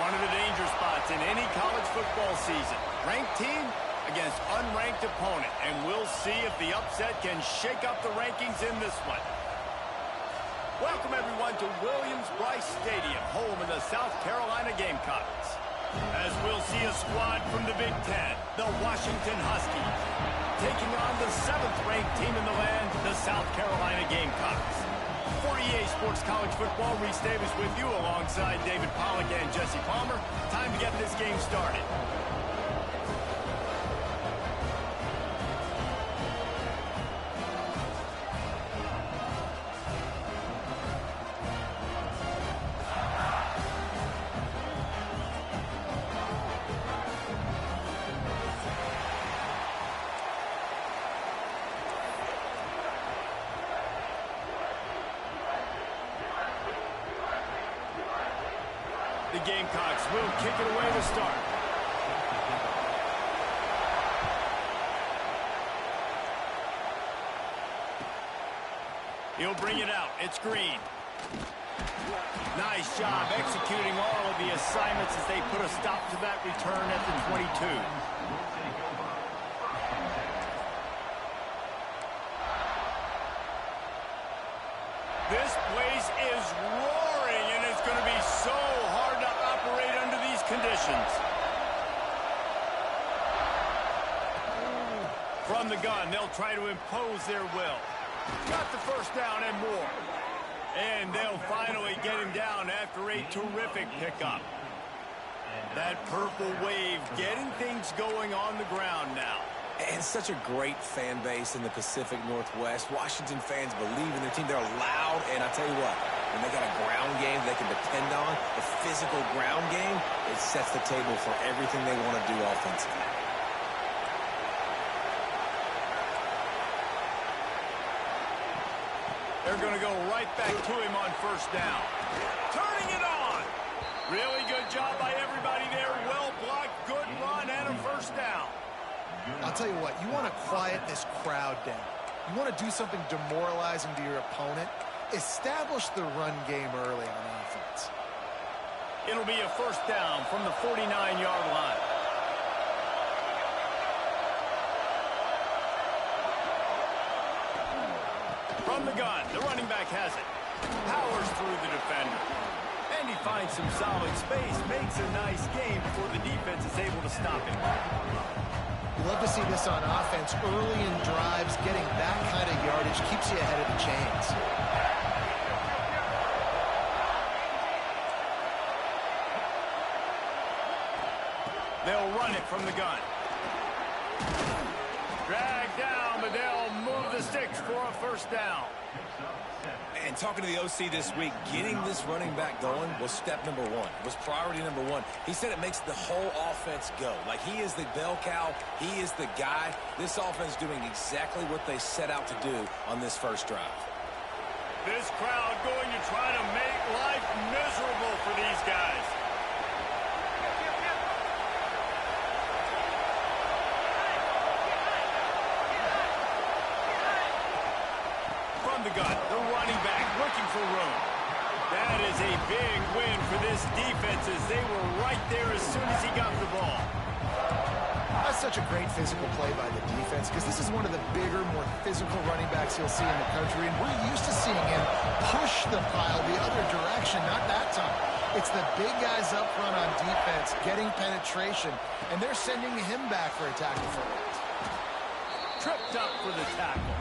One of the danger spots in any college football season. Ranked team against unranked opponent. And we'll see if the upset can shake up the rankings in this one. Welcome, everyone, to Williams-Brice Stadium, home of the South Carolina Gamecocks. As we'll see a squad from the Big Ten, the Washington Huskies, taking on the 7th-ranked team in the land, the South Carolina Gamecocks. For EA Sports College Football, Reese Davis with you alongside David Pollack and Jesse Palmer. Time to get this game started. The Gamecocks will kick it away to start. He'll bring it out. It's Green. Nice job executing all of the assignments as they put a stop to that return at the 22. This place is roaring, and it's going to be so hard to operate under these conditions. From the gun, they'll try to impose their will. Got the first down and more. And they'll finally get him down after a terrific pickup. That purple wave getting things going on the ground now. And such a great fan base in the Pacific Northwest. Washington fans believe in their team. They're loud, and I tell you what, when they got a ground game they can depend on, the physical ground game, it sets the table for everything they want to do offensively. They're going to go right back to him on first down. Turning it on. Really good job by everybody there. Well blocked, good run, and a first down. I'll tell you what, you want to quiet this crowd down. You want to do something demoralizing to your opponent. Establish the run game early on offense. It'll be a first down from the 49-yard line. From the gun, the running back has it. Powers through the defender. And he finds some solid space, makes a nice game before the defense is able to stop him. You love to see this on offense. Early in drives, getting that kind of yardage keeps you ahead of the chains. They'll run it from the gun. Drag down, but they'll move the sticks for a first down. And talking to the OC this week, getting this running back going was step number one, was priority number one. He said it makes the whole offense go. Like, he is the bell cow. He is the guy. This offense doing exactly what they set out to do on this first drive. This crowd going to try to make life miserable for these guys. From the gun, the running back looking for room. That is a big win for this defense as they were right there as soon as he got the ball. That's such a great physical play by the defense because this is one of the bigger, more physical running backs you'll see in the country, and we're used to seeing him push the pile the other direction, not that time. It's the big guys up front on defense getting penetration, and they're sending him back for a tackle for it. Tripped up for the tackle.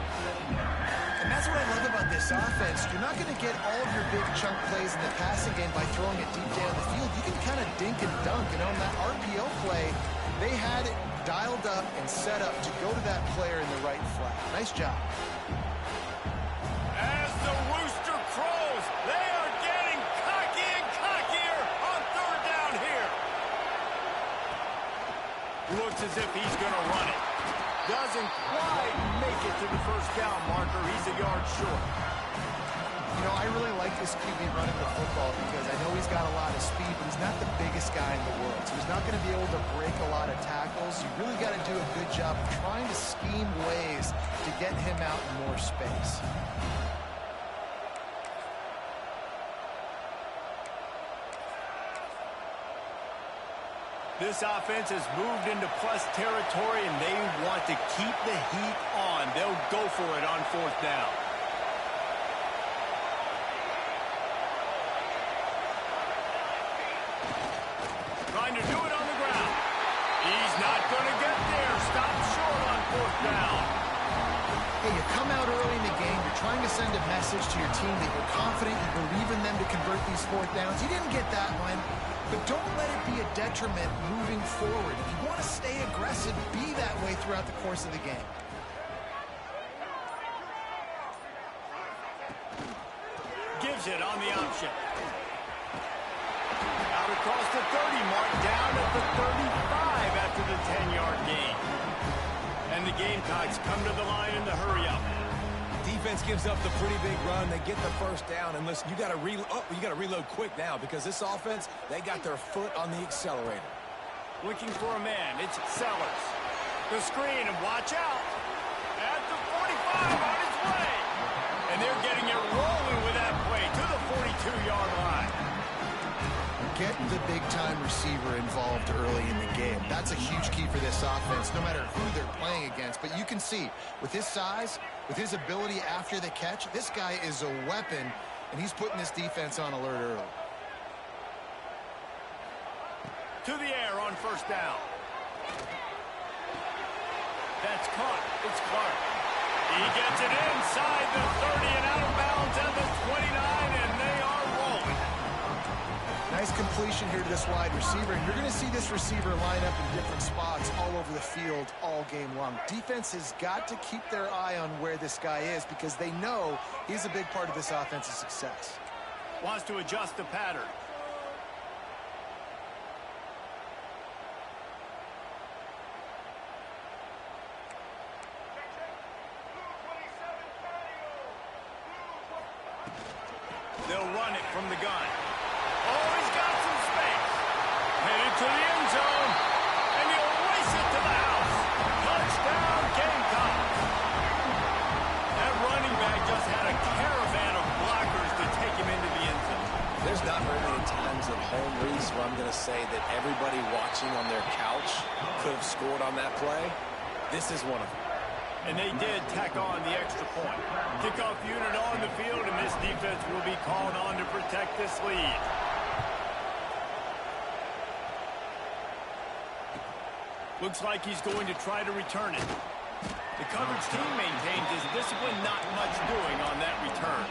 And that's what I love about this offense. You're not going to get all of your big chunk plays in the passing game by throwing it deep down the field. You can kind of dink and dunk. And on that RPO play, they had it dialed up and set up to go to that player in the right flat. Nice job. As the rooster crows, they are getting cocky and cockier on third down here. Looks as if he's going to run it. Doesn't quite make it to the first down marker. He's a yard short. You know, I really like this QB running the football because I know he's got a lot of speed, but he's not the biggest guy in the world. So he's not going to be able to break a lot of tackles. You really got to do a good job of trying to scheme ways to get him out in more space. This offense has moved into plus territory, and they want to keep the heat on. They'll go for it on fourth down. Trying to do it on the ground. He's not going to get there. Stop short on fourth down. Hey, you come out early in the game, you're trying to send a message to your team that you're confident, you believe in them to convert these fourth downs. You didn't get that one, but don't let it be a detriment moving forward. If you want to stay aggressive, be that way throughout the course of the game. Gives it on the option. Out across the 30 mark, down at the 35 after the 10-yard gain. And the Gamecocks come to the line in the hurry-up. Defense gives up the pretty big run. They get the first down. And listen, you got to reload quick now because this offense, they got their foot on the accelerator. Looking for a man. It's Sellers. The screen, and watch out. At the 45 on his way. And they're getting it rolling with that play to the 42-yard line. Get the big-time receiver involved early in the game. That's a huge key for this offense, no matter who they're playing against. But you can see, with his size, with his ability after the catch, this guy is a weapon, and he's putting this defense on alert early. To the air on first down. That's caught. It's Clark. He gets it inside the 30 and out of bounds at the 29, and they are rolling. Nice completion here to this wide receiver, and you're going to see this receiver line up in different spots all over the field all game long. Defense has got to keep their eye on where this guy is because they know he's a big part of this offense's success. Wants to adjust the pattern. They'll run it from the gun. Oh, he's got some space. Headed to the end zone. And he'll race it to the house. Touchdown, Gamecocks. That running back just had a caravan of blockers to take him into the end zone. There's not very many times at home, Reese, where I'm going to say that everybody watching on their couch could have scored on that play. This is one of them. And they did tack on the extra point. Kickoff unit on the field, and this defense will be called on to protect this lead. Looks like he's going to try to return it. The coverage team maintains his discipline, not much doing on that return.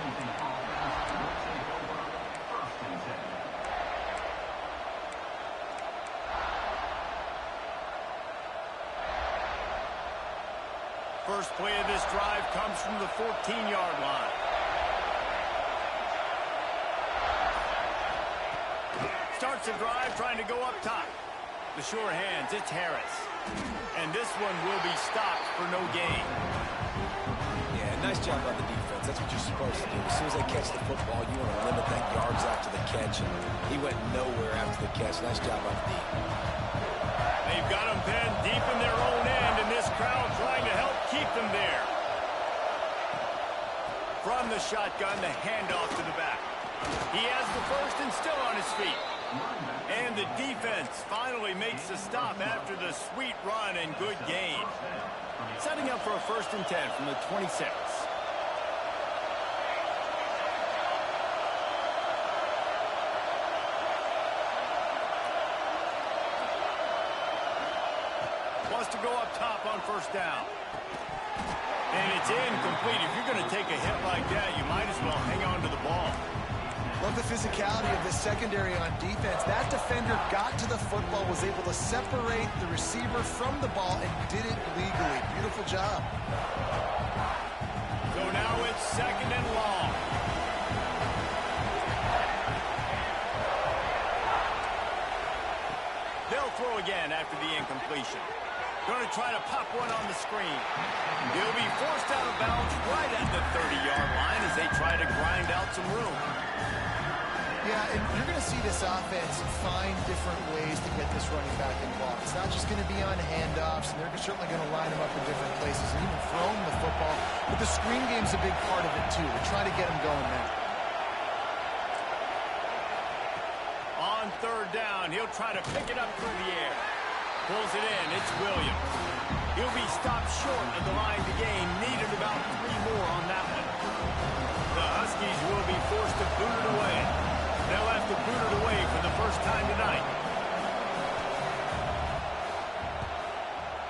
First play of this drive comes from the 14-yard line. Starts the drive trying to go up top. The sure hands, it's Harris. And this one will be stopped for no gain. Yeah, nice job by the defense. That's what you're supposed to do. As soon as they catch the football, you want to limit that yards after the catch. And he went nowhere after the catch. Nice job by the defense. They've got them pinned deep in their own end, and this crowd trying to help keep them there. From the shotgun, the handoff to the back. He has the first and still on his feet. And the defense finally makes the stop after the sweet run and good gain. Setting up for a 1st and 10 from the 26. Wants to go up top on first down. And it's incomplete. If you're going to take a hit like that, you might as well hang on to the ball. Love the physicality of this secondary on defense. That defender got to the football, was able to separate the receiver from the ball, and did it legally. Beautiful job. So now it's 2nd and long. They'll throw again after the incompletion. Going to try to pop one on the screen. He'll be forced out of bounds right at the 30-yard line as they try to grind out some room. Yeah, and you're going to see this offense find different ways to get this running back involved. It's not just going to be on handoffs, and they're certainly going to line him up in different places and even throw him the football. But the screen game's a big part of it, too. They try to get him going now. On third down. He'll try to pick it up through the air. Pulls it in. It's Williams. He'll be stopped short of the line to gain. Needed about 3 more on that one. The Huskies will be forced to boot it away. They'll have to boot it away for the first time tonight.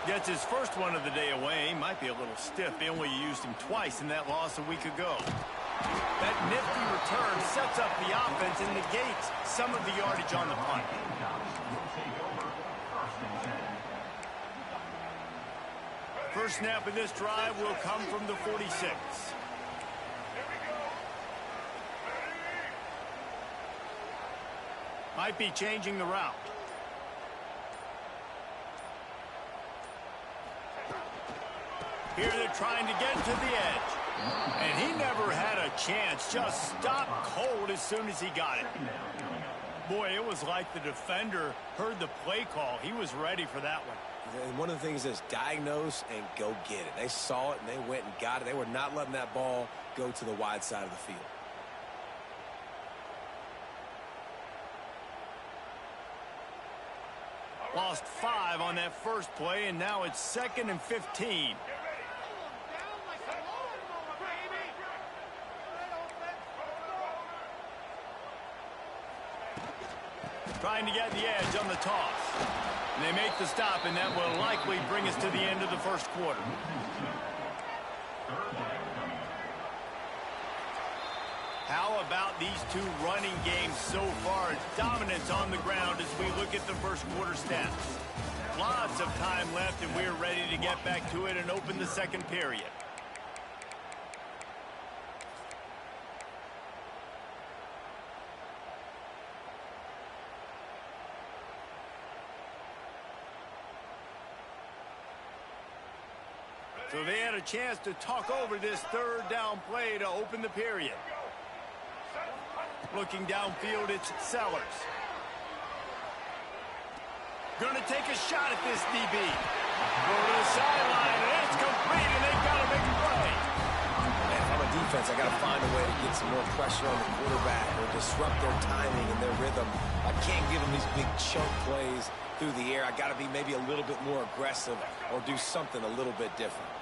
Gets his first one of the day away. Might be a little stiff. They only used him twice in that loss a week ago. That nifty return sets up the offense and negates some of the yardage on the punt. First snap of this drive will come from the 46. Might be changing the route. Here they're trying to get to the edge. And he never had a chance. Just stopped cold as soon as he got it. Boy, it was like the defender heard the play call. He was ready for that one. And one of the things is diagnose and go get it. They saw it and they went and got it. They were not letting that ball go to the wide side of the field. Lost 5 on that first play, and now it's 2nd and 15. Trying to get the edge on the toss. And they make the stop, and that will likely bring us to the end of the first quarter. How about these two running games so far? Dominance on the ground as we look at the first quarter stats. Lots of time left, and we're ready to get back to it and open the second period. So they had a chance to talk over this third down play to open the period. Looking downfield, it's Sellers. Going to take a shot at this DB. Go to the sideline, and it's complete, and they've got to make a play. Man, if I'm a defense, I got to find a way to get some more pressure on the quarterback or disrupt their timing and their rhythm. I can't give them these big chunk plays through the air. I got to be maybe a little bit more aggressive or do something a little bit different.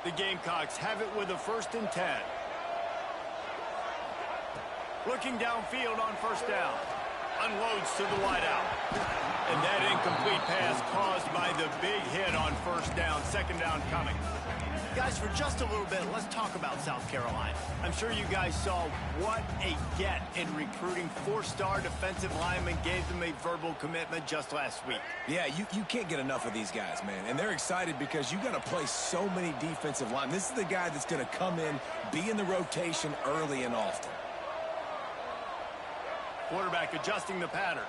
The Gamecocks have it with a 1st and 10. Looking downfield on first down. Unloads to the wideout. And that incomplete pass caused by the big hit on first down. 2nd down coming. Guys, for just a little bit, let's talk about South Carolina. I'm sure you guys saw what a get in recruiting. 4-star defensive linemen gave them a verbal commitment just last week. Yeah, you can't get enough of these guys, man. And they're excited because you got to play so many defensive linemen. This is the guy that's going to come in, be in the rotation early and often. Quarterback adjusting the pattern.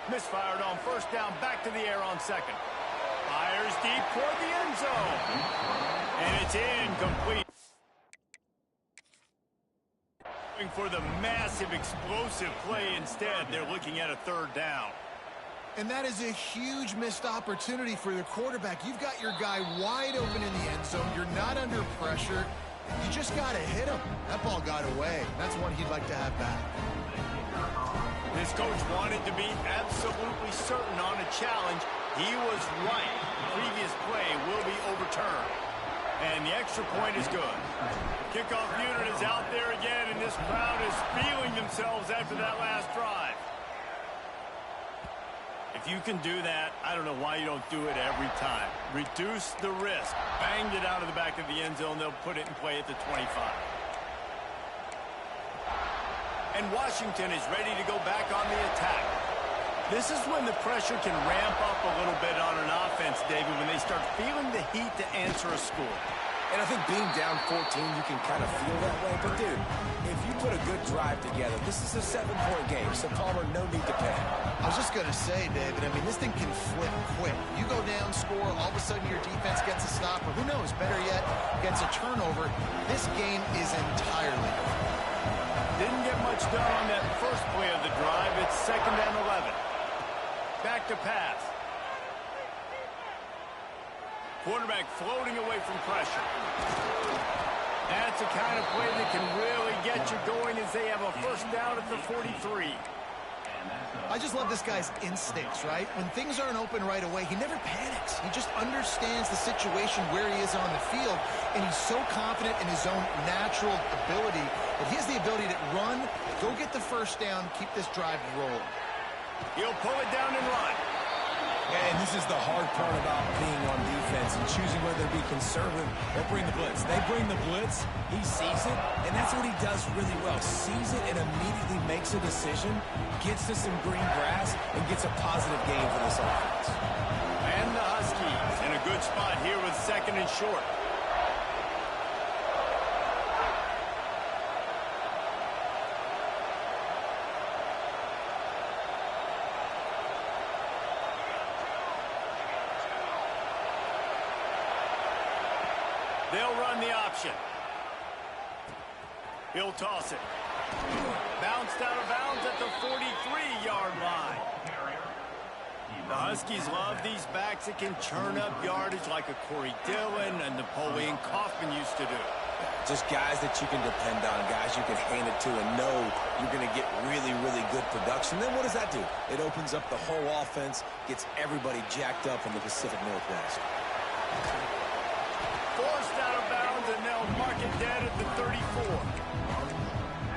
Misfired on first down, back to the air on 2nd. Fires deep toward the end zone. And it's incomplete. Going for the massive explosive play instead. They're looking at a 3rd down. And that is a huge missed opportunity for the quarterback. You've got your guy wide open in the end zone. You're not under pressure. You just got to hit him. That ball got away. That's one he'd like to have back. This coach wanted to be absolutely certain on a challenge. He was right. The previous play will be overturned. And the extra point is good. Kickoff unit is out there again, and this crowd is feeling themselves after that last drive. If you can do that, I don't know why you don't do it every time. Reduce the risk. Banged it out of the back of the end zone. They'll put it in play at the 25. And Washington is ready to go back on the attack. This is when the pressure can ramp up a little bit on an offense, David, when they start feeling the heat to answer a score. And I think being down 14, you can kind of feel that way. But, dude, if you put a good drive together, this is a 7-point game, so Palmer, no need to panic. I was just going to say, David, I mean, this thing can flip quick. You go down, score, all of a sudden your defense gets a stop, or who knows, better yet, gets a turnover. This game is entirely different. Didn't get much done on that first play of the drive. It's 2nd and 11. Back to pass. Quarterback floating away from pressure. That's the kind of play that can really get you going as they have a first down at the 43. I just love this guy's instincts, right? When things aren't open right away, he never panics. He just understands the situation where he is on the field, and he's so confident in his own natural ability that he has the ability to run, go get the first down, keep this drive rolling. He'll pull it down and run. And this is the hard part about being on defense and choosing whether to be conservative or bring the blitz. They bring the blitz, he sees it, and that's what he does really well. Sees it and immediately makes a decision, gets to some green grass, and gets a positive gain for this offense. And the Huskies in a good spot here with second and short. They'll run the option. He'll toss it. Bounced out of bounds at the 43-yard line. The Huskies love these backs that can churn up yardage like a Corey Dillon and Napoleon Kaufman used to do. Just guys that you can depend on, guys you can hand it to and know you're going to get really, really good production. Then what does that do? It opens up the whole offense, gets everybody jacked up in the Pacific Northwest. Forced out of bounds, and they'll mark it dead at the 34.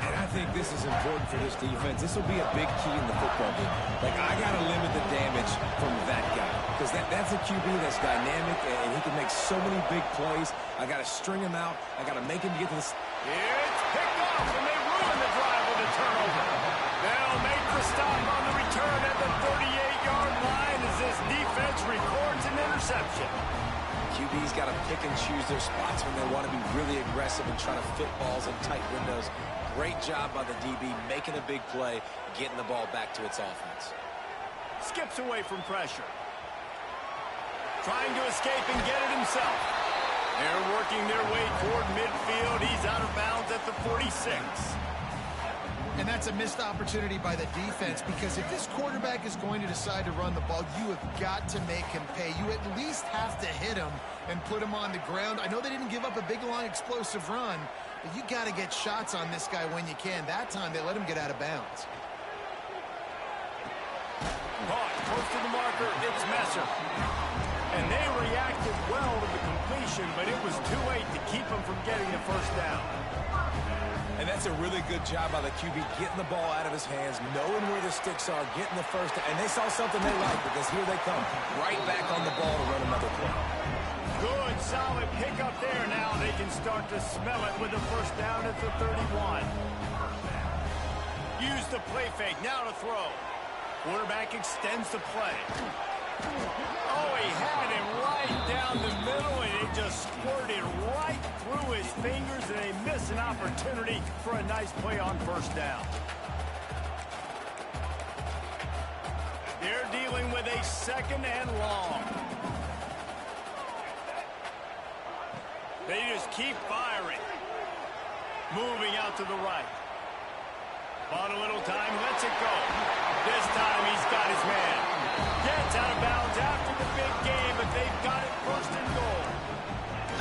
And I think this is important for this defense. This will be a big key in the football game. Like, I got to limit the damage from that guy. Because that's a QB that's dynamic, and he can make so many big plays. I got to string him out. I got to make him get to this. It's picked off, and they ruin the drive with a turnover. They'll make the stop on the return at the 38-yard line as this defense records an interception. QB's got to pick and choose their spots when they want to be really aggressive and try to fit balls in tight windows. Great job by the DB making a big play, getting the ball back to its offense. Skips away from pressure. Trying to escape and get it himself. They're working their way toward midfield. He's out of bounds at the 46. And that's a missed opportunity by the defense, because if this quarterback is going to decide to run the ball, you have got to make him pay. You at least have to hit him and put him on the ground. I know they didn't give up a big, long, explosive run, but you got to get shots on this guy when you can. That time, they let him get out of bounds. Caught close to the marker. It's Messer. And they reacted well to the completion, but it was too late to keep him from getting the first down. And that's a really good job by the QB, getting the ball out of his hands, knowing where the sticks are, getting the first down. And they saw something they liked, because here they come, right back on the ball to run another play. Good, solid pickup there. Now they can start to smell it with the first down at the 31. Use the play fake, now to throw. Quarterback extends the play. Oh, he had him right down the middle, and it just squirted right through his fingers, and they miss an opportunity for a nice play on first down. They're dealing with a second and long. They just keep firing. Moving out to the right. Bought a little time, lets it go. This time he's got his man. Gets out of bounds after the big game, but they've got it first and goal.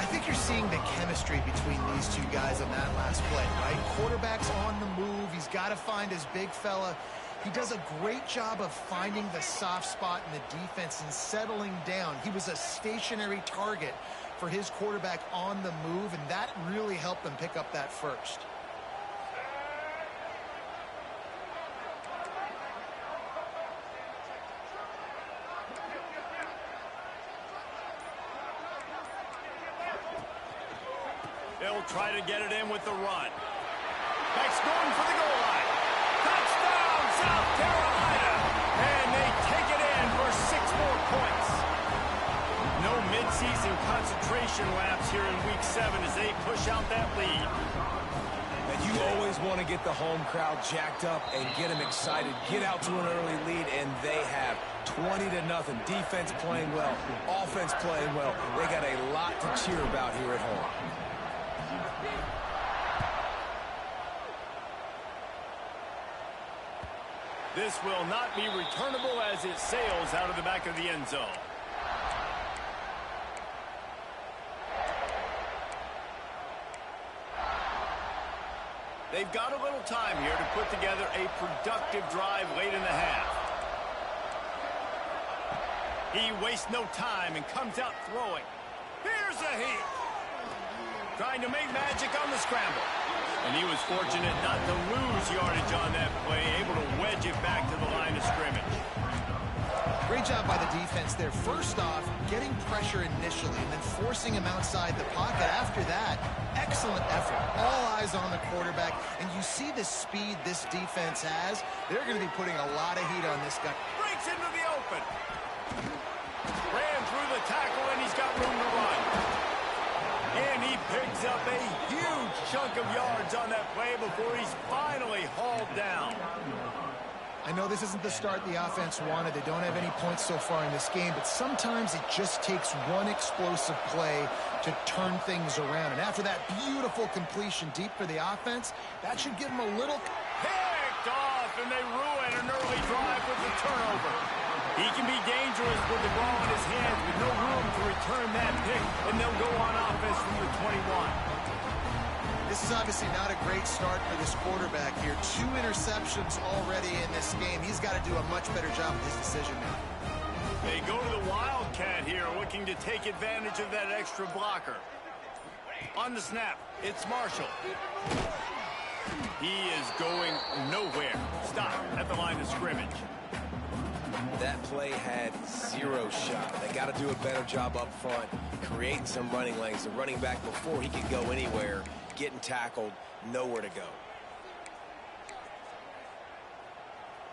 I think you're seeing the chemistry between these two guys on that last play, right? Quarterback's on the move. He's got to find his big fella. He does a great job of finding the soft spot in the defense and settling down. He was a stationary target for his quarterback on the move, and that really helped them pick up that first. They'll try to get it in with the run. Back's going for the goal line. Touchdown, South Carolina! And they take it in for 6 more points. No midseason concentration laps here in Week 7 as they push out that lead. And you always want to get the home crowd jacked up and get them excited. Get out to an early lead, and they have 20-0. Defense playing well, offense playing well. They got a lot to cheer about here at home. This will not be returnable as it sails out of the back of the end zone. They They've got a little time here to put together a productive drive late in the half. He wastes no time and comes out throwing. Here's a heel. Trying to make magic on the scramble. And he was fortunate not to lose yardage on that play, able to wedge it back to the line of scrimmage. Great job by the defense there. First off, getting pressure initially and then forcing him outside the pocket. After that, excellent effort. All eyes on the quarterback. And you see the speed this defense has. They're going to be putting a lot of heat on this guy. Breaks into the open. Ran through the tackle, and he's got room to run. And he picks up a huge chunk of yards on that play before he's finally hauled down. I know this isn't the start the offense wanted. They don't have any points so far in this game, but sometimes it just takes one explosive play to turn things around. And after that beautiful completion deep for the offense, that should give them a little... Picked off, and they ruin an early drive with the turnover. He can be dangerous with the ball in his hands with no room to return that pick, and they'll go on offense from the 21. This is obviously not a great start for this quarterback here. 2 interceptions already in this game. He's got to do a much better job with his decision now. They go to the Wildcat here, looking to take advantage of that extra blocker. On the snap, it's Marshall. He is going nowhere. Stop at the line of scrimmage. That play had 0 shot. They got to do a better job up front, creating some running lanes. The running back, before he could go anywhere, getting tackled, nowhere to go.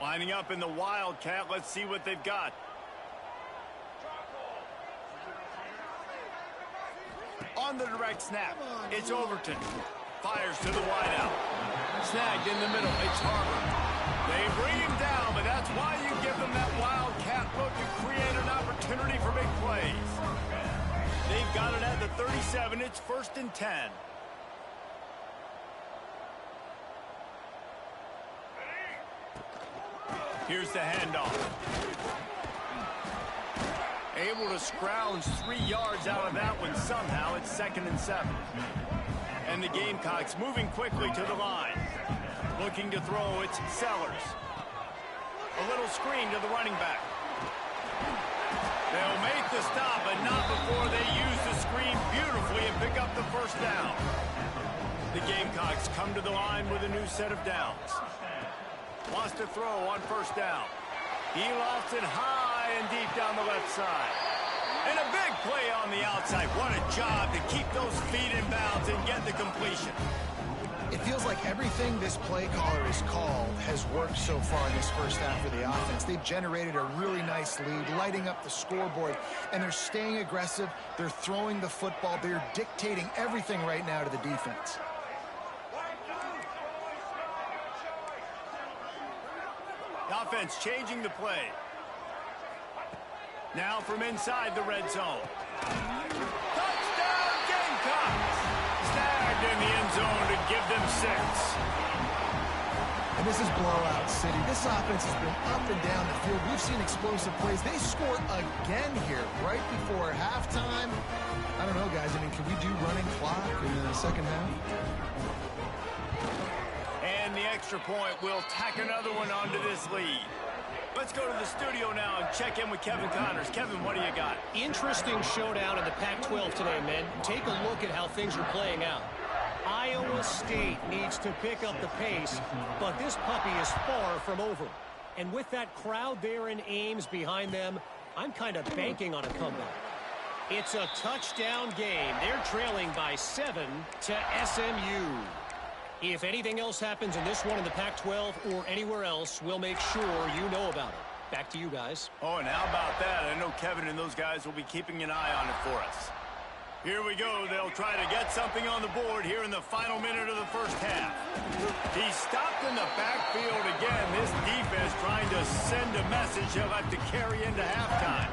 Lining up in the Wildcat. Let's see what they've got. On the direct snap, it's Overton. Fires to the wideout. Snagged in the middle. It's Harper. They bring him down, but that's why you give them that Wildcat look to create an opportunity for big plays. They've got it at the 37. It's 1st and 10. Here's the handoff. Able to scrounge 3 yards out of that one somehow. It's 2nd and 7. And the Gamecocks moving quickly to the line. Looking to throw, it's Sellers. A little screen to the running back. They'll make the stop, but not before they use the screen beautifully and pick up the first down. The Gamecocks come to the line with a new set of downs. Wants to throw on 1st down. He lofts it high and deep down the left side. And a big play on the outside. What a job to keep those feet in bounds and get the completion. It feels like everything this play caller has called has worked so far in this first half for the offense. They've generated a really nice lead, lighting up the scoreboard, and they're staying aggressive. They're throwing the football. They're dictating everything right now to the defense. The offense changing the play. Now from inside the red zone. Touchdown Gamecocks! Snagged in the end zone to give them 6. And this is blowout city. This offense has been up and down the field. We've seen explosive plays. They score again here right before halftime. I don't know, guys. I mean, can we do running clock in the second half? And the extra point will tack another one onto this lead. Let's go to the studio now and check in with Kevin Connors. Kevin, what do you got? Interesting showdown in the Pac-12 today, men. Take a look at how things are playing out. Iowa State needs to pick up the pace, but this puppy is far from over. And with that crowd there in Ames behind them, I'm kind of banking on a comeback. It's a touchdown game. They're trailing by 7 to SMU. If anything else happens in this one in the Pac-12 or anywhere else, we'll make sure you know about it. Back to you guys. Oh, and how about that? I know Kevin and those guys will be keeping an eye on it for us. Here we go. They'll try to get something on the board here in the final minute of the first half. He's stopped in the backfield again. This defense trying to send a message he'll have to carry into halftime.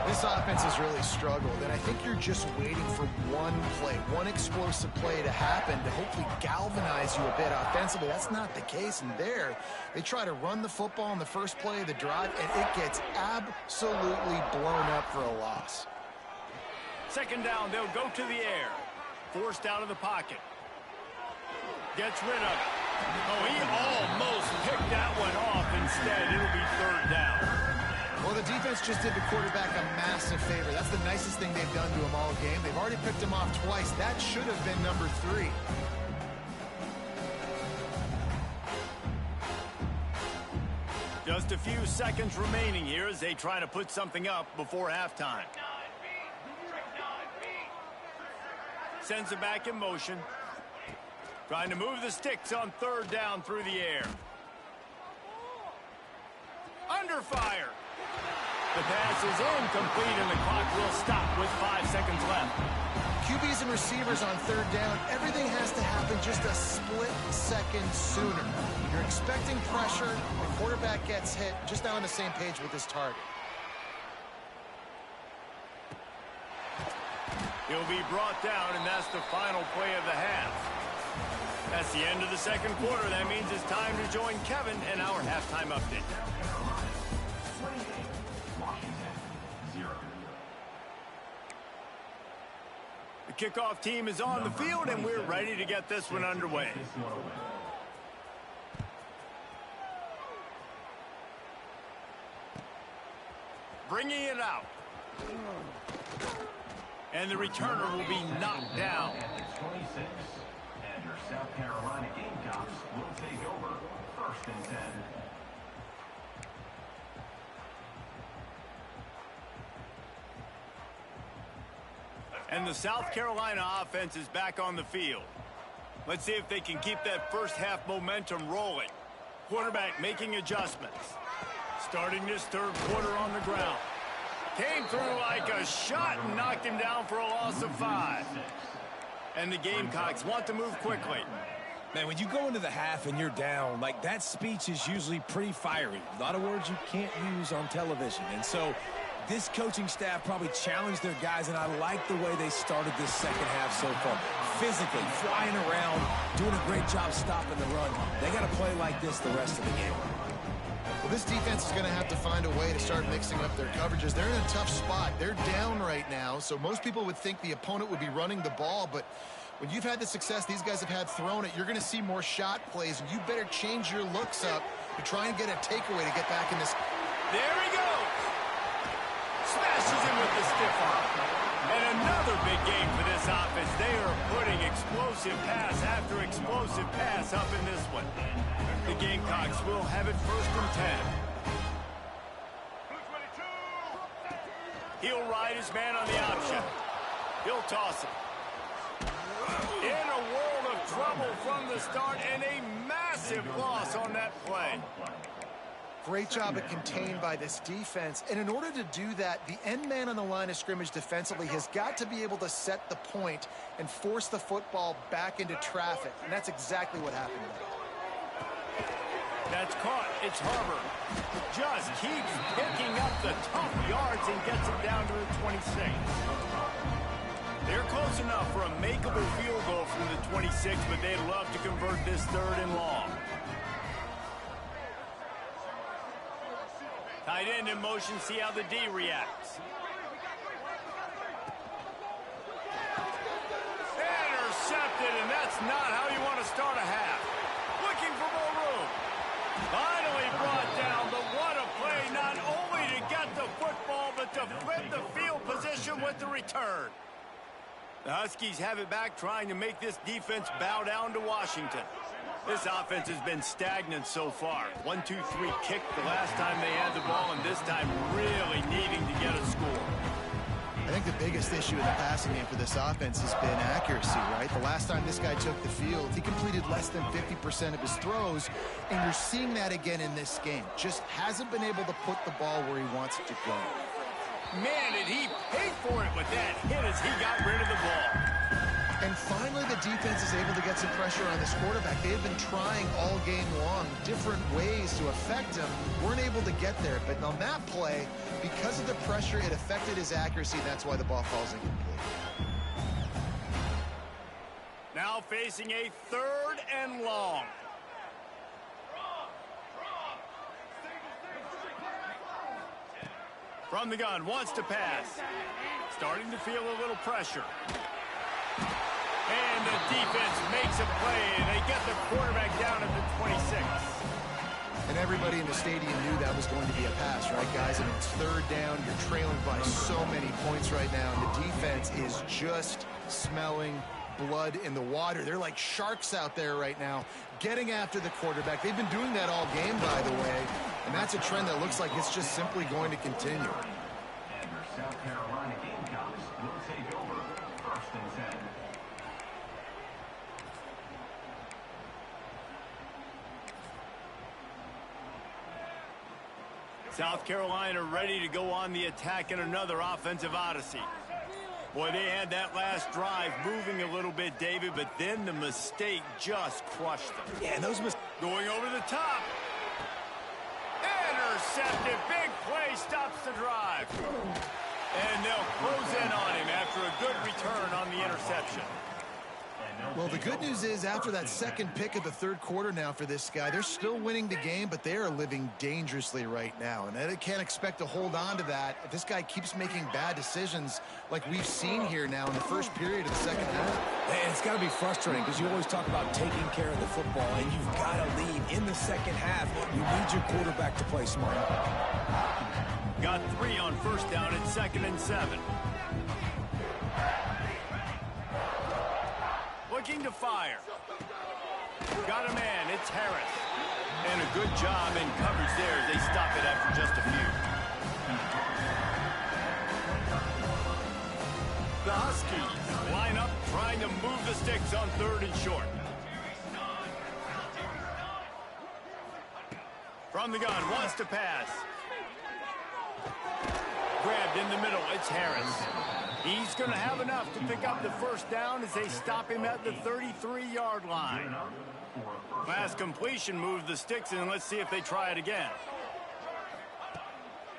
This offense has really struggled, and I think you're just waiting for one play, one explosive play to happen to hopefully galvanize you a bit offensively. That's not the case, and there they try to run the football in the first play of the drive, and it gets absolutely blown up for a loss. 2nd down, they'll go to the air. Forced out of the pocket. Gets rid of it. Oh, he almost picked that one off. Instead, it'll be third down. Well, the defense just did the quarterback a massive favor. That's the nicest thing they've done to him all game. They've already picked him off twice. That should have been number 3. Just a few seconds remaining here as they try to put something up before halftime. Sends it back in motion. Trying to move the sticks on third down through the air. Under fire. The pass is incomplete and the clock will stop with 5 seconds left. QBs and receivers on third down, everything has to happen just a split second sooner. You're expecting pressure, the quarterback gets hit, just now on the same page with his target. He'll be brought down, and that's the final play of the half. That's the end of the second quarter. That means it's time to join Kevin and our halftime update. The kickoff team is on the field, and we're ready to get this one underway. Bringing it out. And the returner will be knocked down. And your South Carolina Gamecocks will take over 1st and 10. And the South Carolina offense is back on the field. Let's see if they can keep that first half momentum rolling. Quarterback making adjustments. Starting this third quarter on the ground. Came through like a shot and knocked him down for a loss of 5. And the Gamecocks want to move quickly. Man, when you go into the half and you're down, like, that speech is usually pretty fiery. A lot of words you can't use on television. And so this coaching staff probably challenged their guys, and I like the way they started this second half so far. Physically, flying around, doing a great job stopping the run. They got to play like this the rest of the game. Well, this defense is going to have to find a way to start mixing up their coverages. They're in a tough spot. They're down right now, so most people would think the opponent would be running the ball, but when you've had the success these guys have had throwing it, you're going to see more shot plays, and you better change your looks up to try and get a takeaway to get back in this. There he goes. Smashes him with the stiff arm. And another big game for this offense. They are putting explosive pass after explosive pass up in this one. The Gamecocks will have it 1st and 10. He'll ride his man on the option. He'll toss it. In a world of trouble from the start, and a massive loss on that play. Great job at contained by this defense. And in order to do that, the end man on the line of scrimmage defensively has got to be able to set the point and force the football back into traffic. And that's exactly what happened there. That's caught. It's Harbor. Just keeps picking up the tough yards and gets it down to the 26. They're close enough for a makeable field goal from the 26, but they'd love to convert this 3rd and long. Tight end in motion, see how the D reacts. Intercepted, and that's not how you want to start a half. Looking for more room. Finally brought down, but what a play, not only to get the football, but to flip the field position with the return. The Huskies have it back, trying to make this defense bow down to Washington. This offense has been stagnant so far. 1-2-3 kick the last time they had the ball, and this time really needing to get a score. I think the biggest issue in the passing game for this offense has been accuracy, right? The last time this guy took the field, he completed less than 50% of his throws, and you're seeing that again in this game. Just hasn't been able to put the ball where he wants it to go. Man, did he pay for it with that hit as he got rid of the ball. And finally, the defense is able to get some pressure on this quarterback. They have been trying all game long different ways to affect him. Weren't able to get there. But on that play, because of the pressure, it affected his accuracy. That's why the ball falls incomplete. Now facing a 3rd and long. From the gun, wants to pass. Starting to feel a little pressure. And the defense makes a play, and they get the quarterback down at the 26. And everybody in the stadium knew that was going to be a pass, right, guys? I mean, it's third down. You're trailing by so many points right now, and the defense is just smelling blood in the water. They're like sharks out there right now, getting after the quarterback. They've been doing that all game, by the way, and that's a trend that looks like it's just simply going to continue. And your South Carolina Gamecocks will take over 1st and 10. South Carolina ready to go on the attack in another offensive odyssey. Boy, they had that last drive moving a little bit, David, but then the mistake just crushed them. Yeah, and those Going over the top. Intercepted. Big play stops the drive. And they'll close in on him after a good return on the interception. Well, the good news is after that second pick of the third quarter now for this guy, they're still winning the game, but they are living dangerously right now. And they can't expect to hold on to that if this guy keeps making bad decisions like we've seen here now in the first period of the second half. And it's got to be frustrating because you always talk about taking care of the football, and you've got to lead in the second half. You need your quarterback to play smart. Got 3 on first down at 2nd and 7. Looking to fire. Got a man. It's Harris. And a good job in coverage there as they stop it after just a few. The Huskies line up trying to move the sticks on 3rd and short. From the gun, wants to pass. Grabbed in the middle. It's Harris. He's going to have enough to pick up the first down as they stop him at the 33-yard line. Last completion moved the sticks, and let's see if they try it again.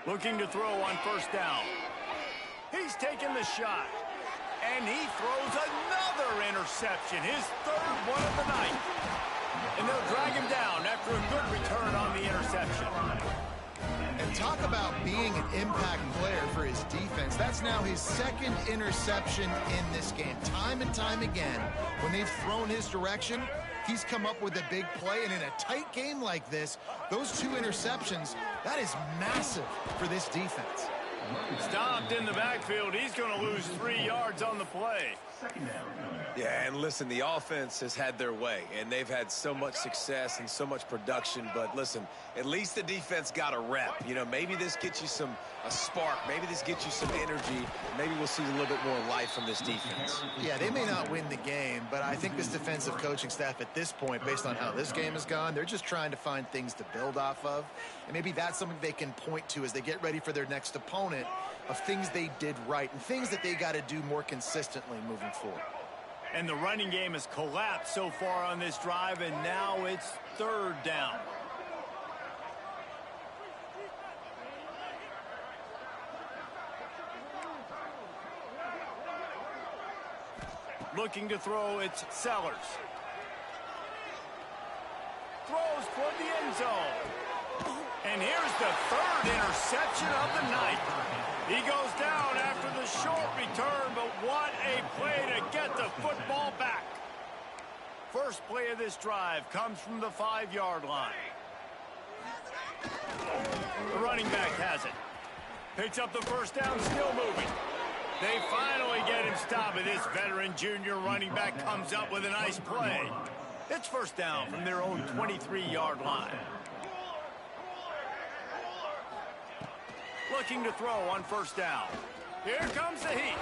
Looking to throw on first down. He's taking the shot, and he throws another interception, his 3rd one of the night. And they'll drag him down after a good return on the interception. And talk about being an impact player for his defense. That's now his 2nd interception in this game. Time and time again, when they've thrown his direction, he's come up with a big play. And in a tight game like this, those 2 interceptions, that is massive for this defense. Stopped in the backfield. He's going to lose 3 yards on the play. Yeah, and listen, the offense has had their way, and they've had so much success and so much production. But listen, at least the defense got a rep. You know, maybe this gets you a spark. Maybe this gets you some energy. Maybe we'll see a little bit more life from this defense. Yeah, they may not win the game, but I think this defensive coaching staff at this point, based on how this game has gone, they're just trying to find things to build off of. And maybe that's something they can point to as they get ready for their next opponent, of things they did right and things that they got to do more consistently moving forward. And the running game has collapsed so far on this drive, and now it's 3rd down. Looking to throw, it's Sellers. Throws toward the end zone. And here's the 3rd interception of the night. He goes down after the short return, but what a play to get the football back. First play of this drive comes from the 5-yard line. The running back has it. Picks up the first down, still moving. They finally get him stopped, and this veteran junior running back comes up with a nice play. It's first down from their own 23-yard line. Looking to throw on first down. Here comes the heat.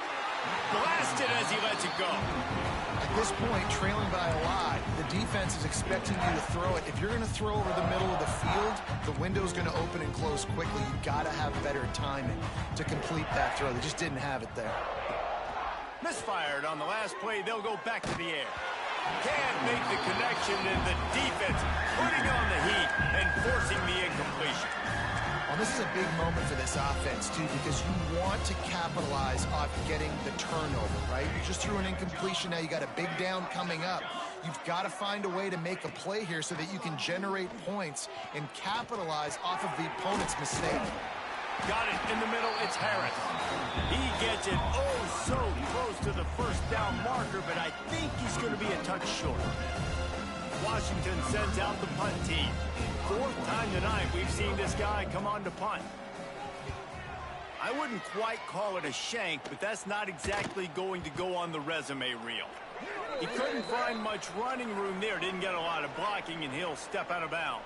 Blasted as he lets it go. At this point, trailing by a lot, the defense is expecting you to throw it. If you're going to throw over the middle of the field, the window's going to open and close quickly. You've got to have better timing to complete that throw. They just didn't have it there. Misfired on the last play. They'll go back to the air. Can't make the connection, and the defense putting on the heat and forcing the incompletion. Well, this is a big moment for this offense, too, because you want to capitalize off getting the turnover, right? You just threw an incompletion. Now you got a big down coming up. You've got to find a way to make a play here so that you can generate points and capitalize off of the opponent's mistake. Got it in the middle. It's Harris. He gets it oh so close to the first down marker, but I think he's going to be a touch short. Washington sends out the punt team. Fourth time tonight we've seen this guy come on to punt. I wouldn't quite call it a shank, but that's not exactly going to go on the resume reel. He couldn't find much running room there, didn't get a lot of blocking, and he'll step out of bounds.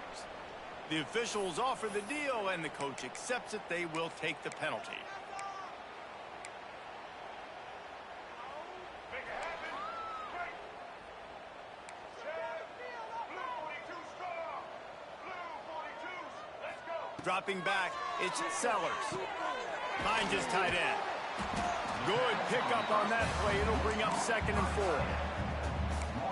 The officials offer the deal, and the coach accepts it. They will take the penalty. Dropping back, it's Sellers. Finds his tight end. Good pickup on that play. It'll bring up 2nd and 4.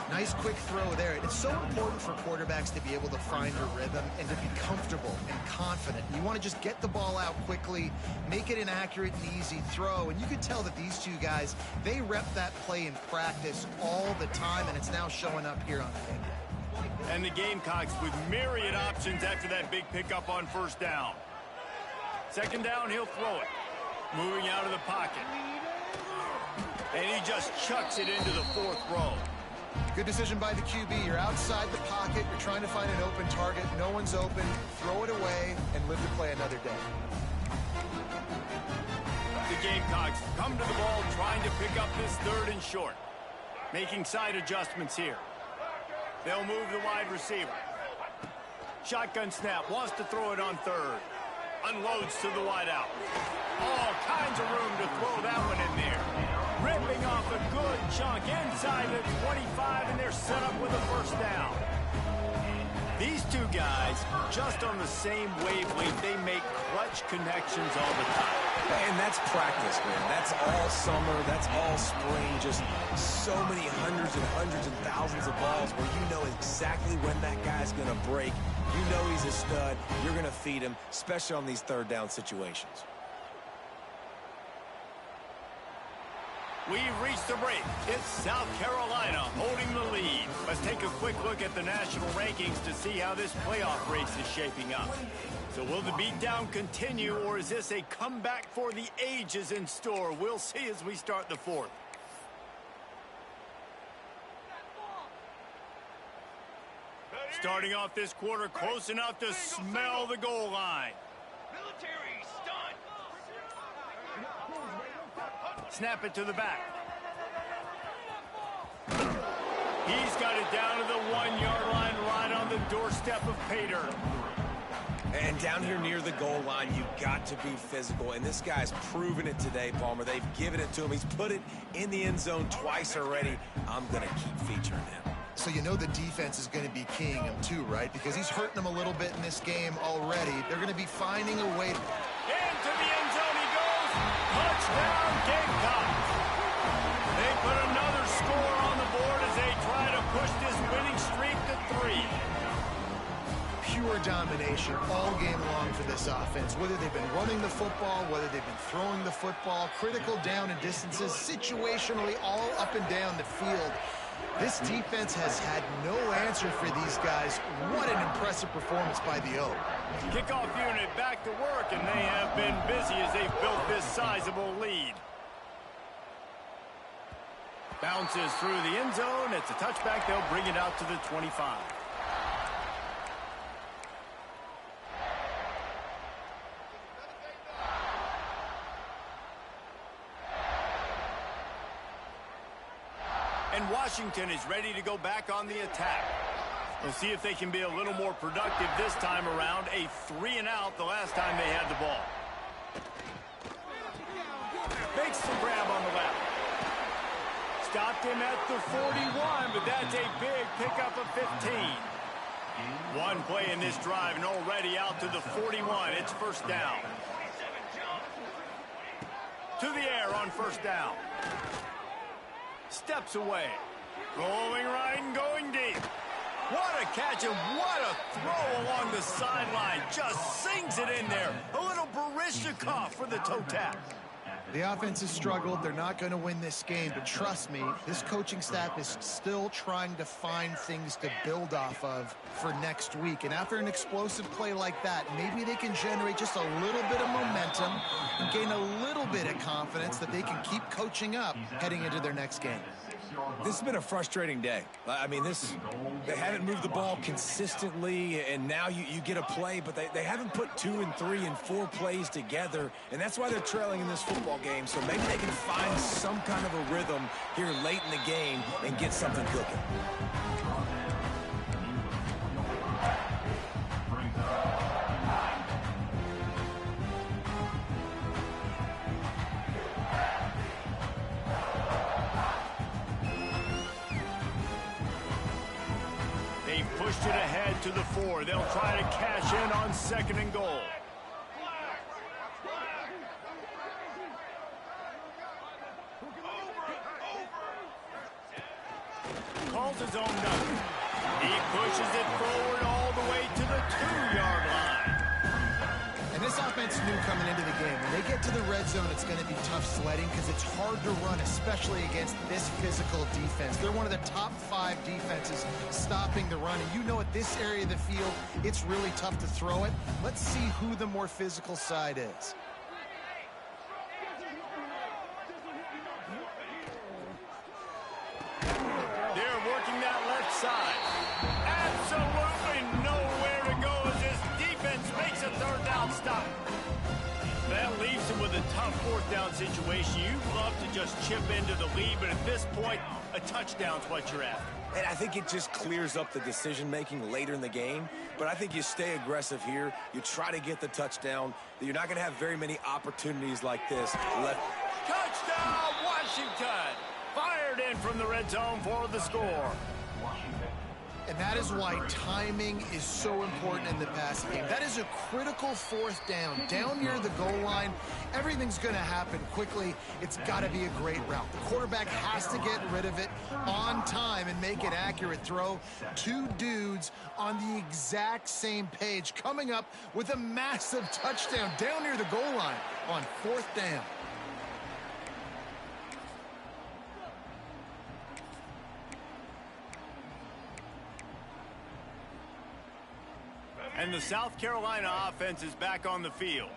Nice quick throw there. It's so important for quarterbacks to be able to find a rhythm and to be comfortable and confident. You want to just get the ball out quickly, make it an accurate and easy throw. And you can tell that these two guys, they rep that play in practice all the time, and it's now showing up here on the game. And the Gamecocks with myriad options after that big pickup on first down. 2nd down, he'll throw it. Moving out of the pocket. And he just chucks it into the 4th row. Good decision by the QB. You're outside the pocket. You're trying to find an open target. No one's open. Throw it away and live to play another day. The Gamecocks come to the ball trying to pick up this 3rd and short. Making side adjustments here. They'll move the wide receiver. Shotgun snap. Wants to throw it on 3rd. Unloads to the wideout. All kinds of room to throw that one in there. Ripping off a good chunk inside the 25, and they're set up with a 1st down. These two guys, just on the same wavelength, they make clutch connections all the time. And that's practice, man. That's all summer. That's all spring. Just so many hundreds and thousands of balls where you know exactly when that guy's going to break. You know he's a stud. You're going to feed him, especially on these 3rd down situations. We've reached the break. It's South Carolina holding the lead. Let's take a quick look at the national rankings to see how this playoff race is shaping up. So will the beatdown continue, or is this a comeback for the ages in store? We'll see as we start the 4th. Starting off this quarter close enough to smell the goal line. Military stunt. Snap it to the back. He's got it down to the 1-yard line, right on the doorstep of Pater. And down here near the goal line, you've got to be physical. And this guy's proven it today, Palmer. They've given it to him. He's put it in the end zone twice already. I'm going to keep featuring him. So you know the defense is going to be keying him too, right? Because he's hurting them a little bit in this game already. They're going to be finding a way. Into the end zone he goes. Touchdown, Gamecocks. They put another score on the board as they try to push this winning streak to 3. Pure domination all game long for this offense. Whether they've been running the football, whether they've been throwing the football, critical down and distances, situationally all up and down the field. This defense has had no answer for these guys. What an impressive performance by the O. Kickoff unit back to work, and they have been busy as they've built this sizable lead. Bounces through the end zone. It's a touchback. They'll bring it out to the 25. And Washington is ready to go back on the attack. We'll see if they can be a little more productive this time around. A 3-and-out the last time they had the ball. Makes the grab on the left. Stopped him at the 41, but that's a big pickup of 15. One play in this drive and already out to the 41. It's 1st down. To the air on 1st down. Steps away. Rolling right and going deep. What a catch and what a throw along the sideline. Just sings it in there. A little Barishnikov for the toe tap. The offense has struggled. They're not going to win this game, but trust me, this coaching staff is still trying to find things to build off of for next week. And after an explosive play like that, maybe they can generate just a little bit of momentum and gain a little bit of confidence that they can keep coaching up heading into their next game. This has been a frustrating day. I mean, they haven't moved the ball consistently, and now you get a play, but they haven't put 2 and 3 and 4 plays together, and that's why they're trailing in this football game. So maybe they can find some kind of a rhythm here late in the game and get something cooking. Pushed it ahead to the 4. They'll try to cash in on 2nd and goal. Calls his own number. He pushes it forward all the way to the 2-yard line. And this offense knew coming into the game, when they get to the red zone, it's going to be tough sledding because it's hard to run, especially against this physical defense. They're one of the top 5 defenses stopping the run. And you know at this area of the field, it's really tough to throw it. Let's see who the more physical side is. They're working that left side. Absolutely nowhere to go as this defense makes a 3rd down stop. That leaves him with a tough 4th down situation. You'd love to just chip into the lead, but at this point, a touchdown's what you're after. And I think it just clears up the decision-making later in the game. But I think you stay aggressive here. You try to get the touchdown. You're not going to have very many opportunities like this left. Touchdown, Washington! Fired in from the red zone for the score. And that is why timing is so important in the passing game. That is a critical 4th down. Down near the goal line, everything's going to happen quickly. It's got to be a great route. The quarterback has to get rid of it on time and make an accurate throw. 2 dudes on the exact same page coming up with a massive touchdown down near the goal line on 4th down. And the South Carolina offense is back on the field.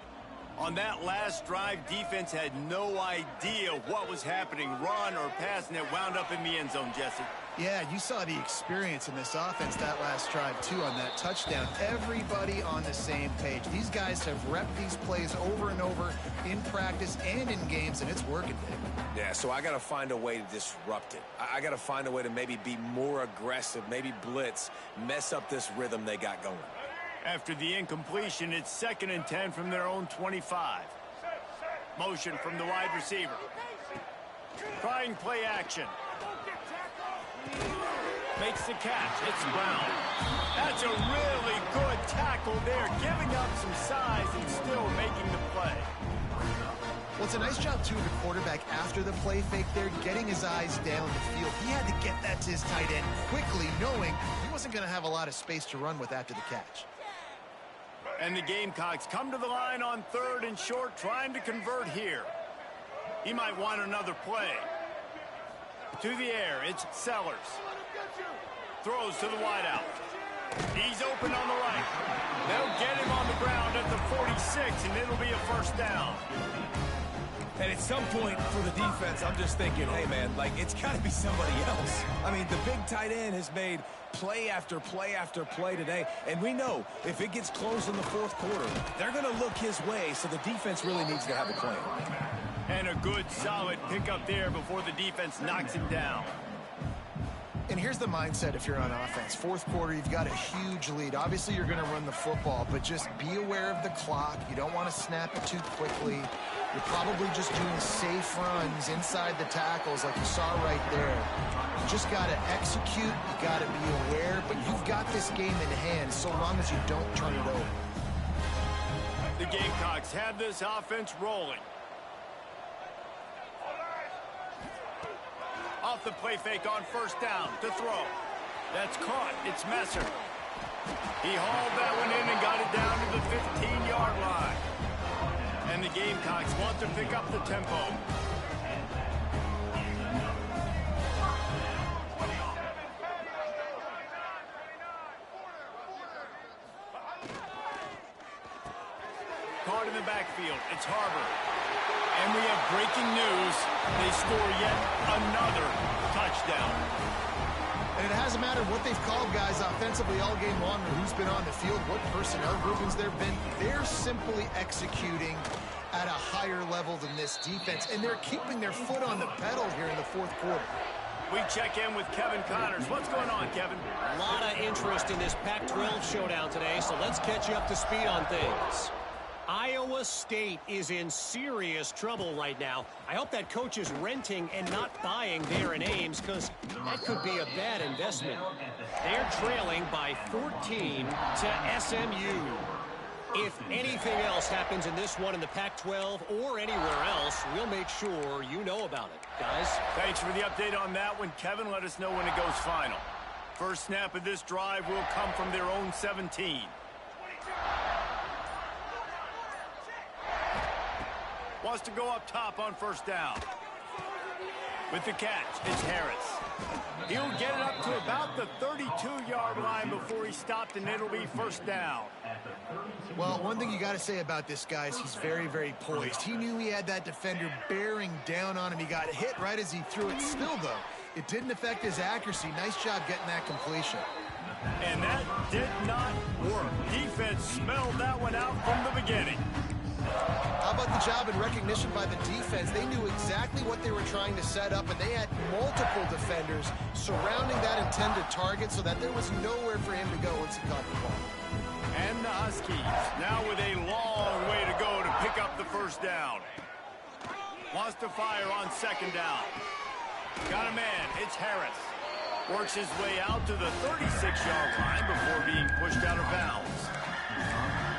On that last drive, defense had no idea what was happening, run or pass, and it wound up in the end zone, Jesse. Yeah, you saw the experience in this offense that last drive, too, on that touchdown. Everybody on the same page. These guys have repped these plays over and over in practice and in games, and it's working, Dave. Yeah, so I got to find a way to disrupt it. I got to find a way to maybe be more aggressive, maybe blitz, mess up this rhythm they got going. After the incompletion, it's 2nd and 10 from their own 25. Motion from the wide receiver. Trying play action. Makes the catch. It's Brown. That's a really good tackle there, giving up some size and still making the play. Well, it's a nice job, too, of the quarterback after the play fake there, getting his eyes down the field. He had to get that to his tight end quickly, knowing he wasn't going to have a lot of space to run with after the catch. And the Gamecocks come to the line on 3rd and short, trying to convert here. He might want another play. To the air, it's Sellers. Throws to the wideout. He's open on the right. They'll get him on the ground at the 46, and it'll be a 1st down. And at some point for the defense, I'm just thinking, hey, man, like, it's got to be somebody else. I mean, the big tight end has made play after play after play today. And we know if it gets close in the 4th quarter, they're going to look his way, so the defense really needs to have a plan. And a good, solid pickup there before the defense knocks him down. And here's the mindset if you're on offense. 4th quarter, you've got a huge lead. Obviously, you're going to run the football, but just be aware of the clock. You don't want to snap it too quickly. You're probably just doing safe runs inside the tackles like you saw right there. You just got to execute. You got to be aware, but you've got this game in hand so long as you don't turn it over. The Gamecocks have this offense rolling. Off the play fake on 1st down to throw. That's caught. It's Messer. He hauled that one in and got it down to the 15-yard line. And the Gamecocks want to pick up the tempo. Caught in the backfield. It's Harbor. And we have breaking news. They score yet another touchdown. And it hasn't mattered what they've called guys offensively all game long or who's been on the field, what personnel groupings there have been. They're simply executing at a higher level than this defense, and they're keeping their foot on the pedal here in the fourth quarter. We check in with Kevin Connors. What's going on, Kevin? A lot of interest in this Pac-12 showdown today, so let's catch you up to speed on things. Iowa State is in serious trouble right now. I hope that coach is renting and not buying there in Ames, because that could be a bad investment. They're trailing by 14 to SMU. If anything else happens in this one in the Pac-12 or anywhere else, we'll make sure you know about it, guys. Thanks for the update on that one, Kevin. Let us know when it goes final. First snap of this drive will come from their own 17. Wants to go up top on first down. With the catch, it's Harris. He'll get it up to about the 32-yard line before he stopped, and it'll be first down. Well, one thing you got to say about this guy is he's very, very poised. He knew he had that defender bearing down on him. He got hit right as he threw it. Still, though, it didn't affect his accuracy. Nice job getting that completion. And that did not work. Defense smelled that one out from the beginning. How about the job and recognition by the defense? They knew exactly what they were trying to set up, and they had multiple defenders surrounding that intended target so that there was nowhere for him to go once he caught the ball. And the Huskies now with a long way to go to pick up the first down. Wants to fire on second down. Got a man. It's Harris. Works his way out to the 36-yard line before being pushed out of bounds.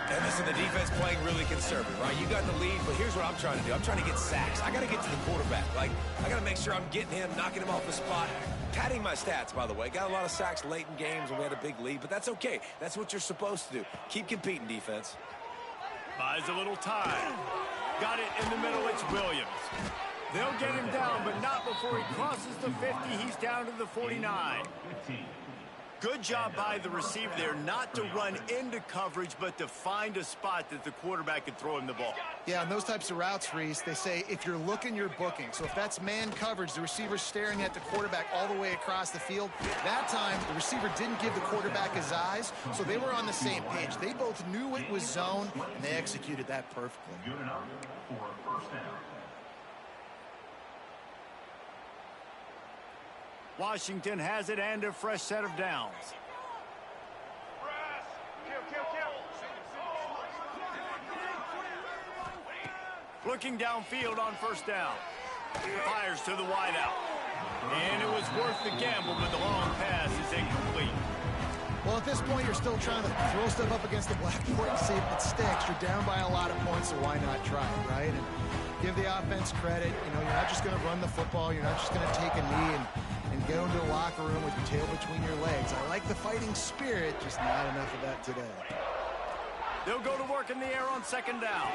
And listen, the defense playing really conservative, right? You got the lead, but here's what I'm trying to do. I'm trying to get sacks. I got to get to the quarterback. Like, I got to make sure I'm getting him, knocking him off the spot. Padding my stats, by the way. Got a lot of sacks late in games when we had a big lead, but that's okay. That's what you're supposed to do. Keep competing, defense. Buys a little time. Got it in the middle. It's Williams. They'll get him down, but not before he crosses the 50. He's down to the 49. Good job by the receiver there not to run into coverage, but to find a spot that the quarterback could throw him the ball. Yeah, on those types of routes, Reese, they say if you're looking, you're booking. So if that's man coverage, the receiver's staring at the quarterback all the way across the field. That time, the receiver didn't give the quarterback his eyes, so they were on the same page. They both knew it was zone, and they executed that perfectly. Good enough for first down. Washington has it and a fresh set of downs. Looking downfield on first down. Fires to the wideout. And it was worth the gamble, but the long pass is incomplete. Well, at this point, you're still trying to throw stuff up against the blackboard and see if it sticks. You're down by a lot of points, so why not try it, right? And give the offense credit. You know, you're not just going to run the football. You're not just going to take a knee and go into the locker room with your tail between your legs. I like the fighting spirit, just not enough of that today. They'll go to work in the air on second down.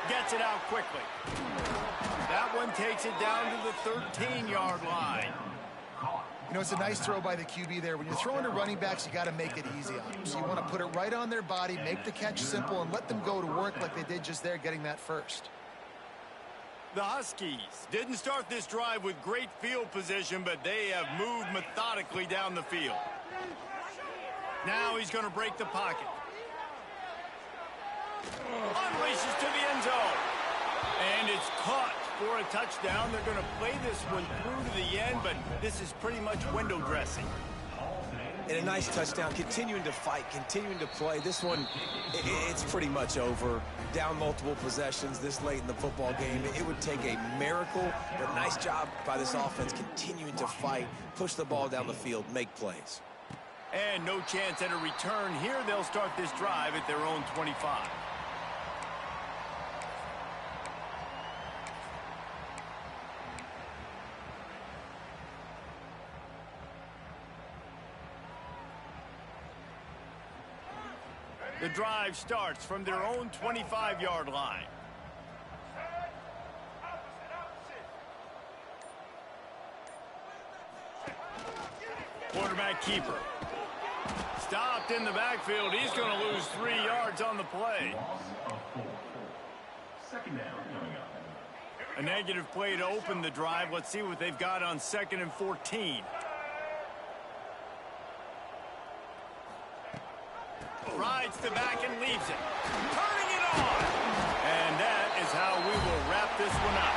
Gets it out quickly. That one takes it down to the 13-yard line. You know, it's a nice throw by the QB there. When you're throwing to running backs, you got to make it easy on them. So you want to put it right on their body, make the catch simple, and let them go to work like they did just there, getting that first. The Huskies didn't start this drive with great field position, but they have moved methodically down the field. Now he's going to break the pocket. Unleashes to the end zone. And it's caught for a touchdown. They're going to play this one through to the end, but this is pretty much window dressing. And a nice touchdown, continuing to fight, continuing to play. This one, it's pretty much over. Down multiple possessions this late in the football game. It would take a miracle, but nice job by this offense continuing to fight, push the ball down the field, make plays. And no chance at a return here. They'll start this drive at their own 25. The drive starts from their own 25-yard line. Quarterback keeper. Stopped in the backfield. He's going to lose 3 yards on the play. Loss of 4. Second down coming up. A negative play to open the drive. Let's see what they've got on 2nd and 14. Rides the back and leaves it. Turning it on. And that is how we will wrap this one up.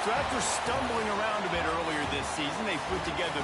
So after stumbling around a bit earlier this season, they put together